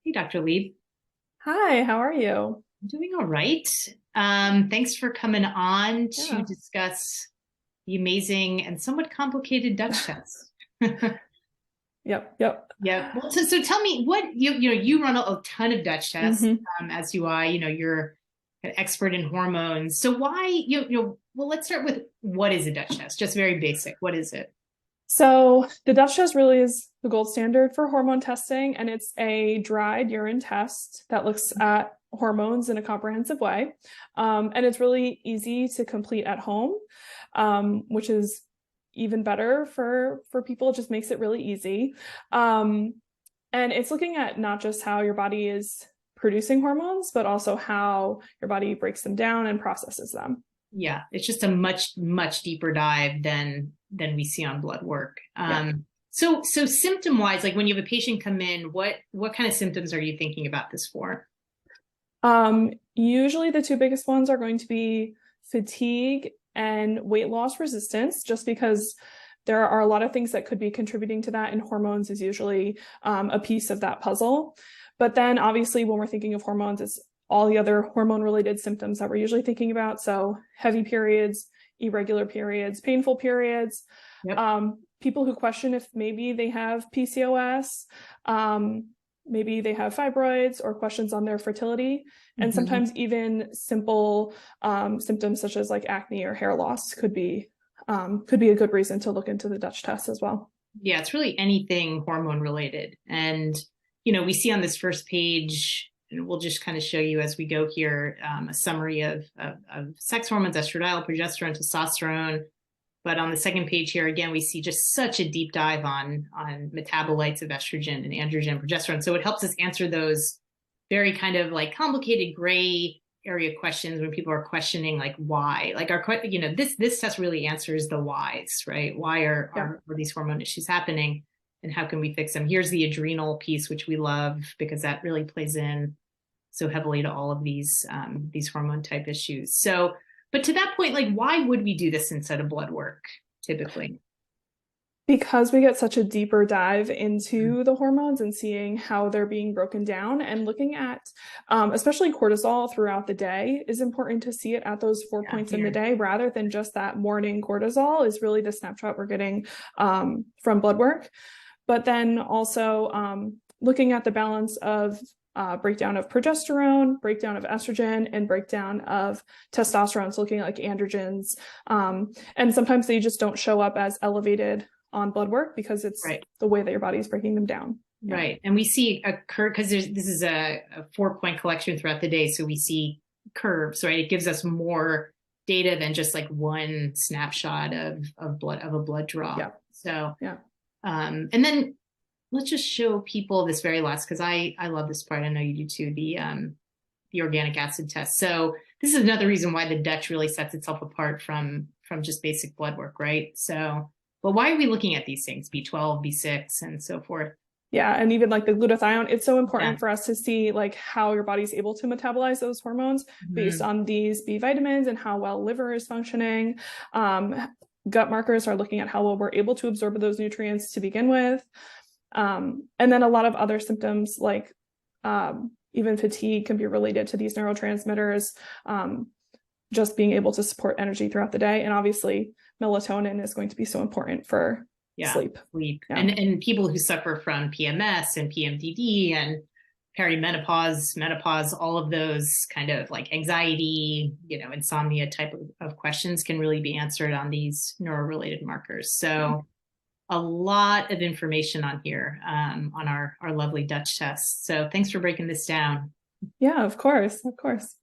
Hey, Dr. Lieb. Hi, how are you? I'm doing all right. Thanks for coming on to Yeah. discuss the amazing and somewhat complicated Dutch test. Yep, yep. Yeah. Well, so tell me what you run a ton of Dutch tests, hmm as do I. You're an expert in hormones. So why well, let's start with what is a Dutch test? Just very basic. What is it? So the Dutch test really is the gold standard for hormone testing, and it's a dried urine test that looks at hormones in a comprehensive way. And it's really easy to complete at home, which is even better for people. It just makes it really easy. Um, and it's looking at not just how your body is producing hormones, but also how your body breaks them down and processes them. Yeah, it's just a much deeper dive than we see on blood work. Yeah. So symptom wise, like when you have a patient come in, what kind of symptoms are you thinking about this for? Usually the two biggest ones are going to be fatigue and weight loss resistance, just because there are a lot of things that could be contributing to that, and hormones is usually a piece of that puzzle. But then obviously when we're thinking of hormones, it's all the other hormone related symptoms that we're usually thinking about. So heavy periods, irregular periods, painful periods, Yep. people who question if maybe they have PCOS, maybe they have fibroids or questions on their fertility, and Mhm. sometimes even simple symptoms such as like acne or hair loss could be a good reason to look into the Dutch test as well. Yeah, it's really anything hormone related. And, we see on this first page, and we'll just kind of show you as we go here, a summary of sex hormones, estradiol, progesterone, testosterone. But on the second page here, again, we see just such a deep dive on metabolites of estrogen and androgen, progesterone. So it helps us answer those very kind of like complicated gray area questions when people are questioning like why. Like this test really answers the whys, right? Why Yeah. are these hormone issues happening, and how can we fix them? Here's the adrenal piece, which we love because that really plays in so heavily to all of these hormone type issues. So, but to that point, like, why would we do this instead of blood work typically? Because we get such a deeper dive into the hormones and seeing how they're being broken down, and looking at especially cortisol throughout the day is important to see it at those four Yeah, points in the here. day rather than just that morning cortisol is really the snapshot we're getting from blood work. But then also looking at the balance of breakdown of progesterone, breakdown of estrogen, and breakdown of testosterone. So looking at like androgens. And sometimes they just don't show up as elevated on blood work because it's Right. the way that your body is breaking them down. Yeah. Right. And we see a curve because this is a 4 point collection throughout the day. So we see curves, right? It gives us more data than just like one snapshot of blood of a blood draw. Yeah. So Yeah. and then let's just show people this very last because I love this part. I know you do too, the organic acid test. So this is another reason why the Dutch really sets itself apart from just basic blood work, right? So, but why are we looking at these things, B12, B6, and so forth? Yeah, and even like the glutathione, it's so Yeah. important for us to see like how your body's able to metabolize those hormones based Mhm. on these B vitamins and how well liver is functioning. Um, Gut markers are looking at how well we're able to absorb those nutrients to begin with. And then a lot of other symptoms like even fatigue can be related to these neurotransmitters, just being able to support energy throughout the day. And obviously, melatonin is going to be so important for Yeah, sleep. sleep. Yeah. And people who suffer from PMS and PMDD and perimenopause, menopause, all of those kind of like anxiety, insomnia type of questions can really be answered on these neuro-related markers. Yeah. So a lot of information on here, on our lovely Dutch test. So thanks for breaking this down. Yeah, of course. Of course.